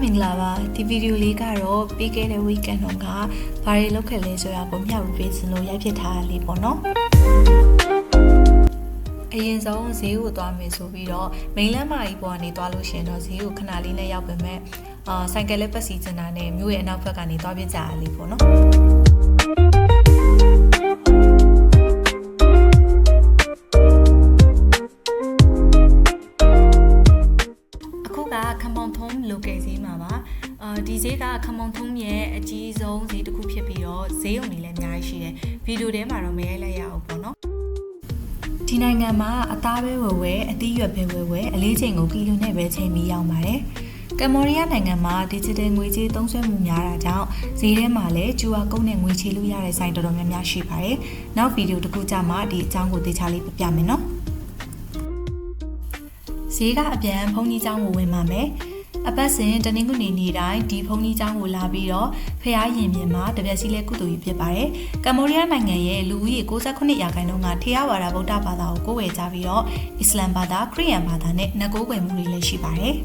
မင်္ဂလာပါဒီဗီဒီယိုလေးကတော့ပြီးခဲ့တဲ့ weekend တုန်းကဘာတွေလုပ်ခဲ့လဲဆိုတာကိုမျှဝေပေးစလို့ရိုက်ဖြစ်ထားတာလေးပေါ့နော်အရင်ဆုံးဈေးကိုသွားမယ်ဆိုပြီးတော့မိန်လမ်းမကြီးပေါ်ကနေသွားလို့ရှင်တော့ဈေးကိုခဏလေးနဲ့ရောက်ပေမဲ့ဆိုင်ကယ်လေးပတ်စီချင်တာနဲ့မြို့ရဲ့အနောက်ဘက်ကနေသွားပြကြရလေးပေါ့နော်ခမောင်ထုံး local ဈေးမှာပါဒီဈေးကခမောင်ထုံးရဲ့အကြီးဆုံးဈေးတစ်ခုဖြစ်ပြီးတော့ဈေးုံတွေလည်းအများကြီးရှိတယ်ဗီဒီယိုထဲမှာတော့မရိုက်လိုက်ရအောင်ပေါ့နော်ဒီနိုင်ငံမှာအသားပဲဝယ်အသီးရွက်ပဲဝယ်အလေးချိန်ကိုကီလိုနဲ့ပဲချိန်ပြီးရောက်ပါတယ်ကမ္ဘောဒီးယားနိုင်ငံမှာ digital ငွေကြေးသုံးစွဲမှုများတာကြောင့်ဈေးထဲမှာလည်း QR code နဲ့ငွေချေလို့ရတဲ့ဆိုင်တော်တော်များများရှိပါတယ်နောက်ဗီဒီယိုတစ်ခုကြာမှဒီအကြောင်းကိုသေချာလေးပြမယ်နော်ဈေးကအပြန်ဘုန်းကြီးကျောင်းကိုဝင်ပါမယ်အပတ်စဉ်တနင်္ဂနွေနေ့တိုင်းဒီဘုန်းကြီးကျောင်းကိုလာပြီးတော့ဖျားရင်ပြင်မှာတပြက်စီလဲကုသိုလ်ကြီးဖြစ်ပါတယ်ကမ္ဘောဒီးယားနိုင်ငံရဲ့လူဦးရေ69%ကထေရဝါဒဗုဒ္ဓဘာသာကိုကိုးကွယ်ကြပြီးတော့အစ္စလာမ်ဘာသာခရစ်ယာန်ဘာသာနဲ့နှစ်ကိုးကွယ်မှုတွေလည်းရှိပါတယ်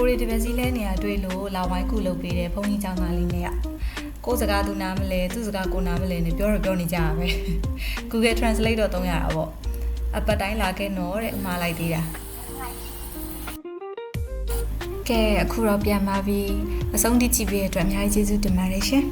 ကိုရီတပည့်စီလဲနေရတွေ့လို့လာဝိုင်းကူလုပ်ပေးတဲ့ဘုန်းကြီးကျောင်းသားလေးနဲ့ကိုစကားသူနားမလဲသူစကားကိုနားမလဲနဲ့ပြောနေကြရပဲ Google Translate တော့သုံးရတာပေါ့အပတ်တိုင်းလာခဲ့တော့တဲ့မှားလိုက်သေးတာကဲအခုတော့ပြန်ပါပြီအဆုံးထိကြည့်ပေးတဲ့အတွက်အများကြီးကျေးဇူးတင်ပါတယ်ရှင်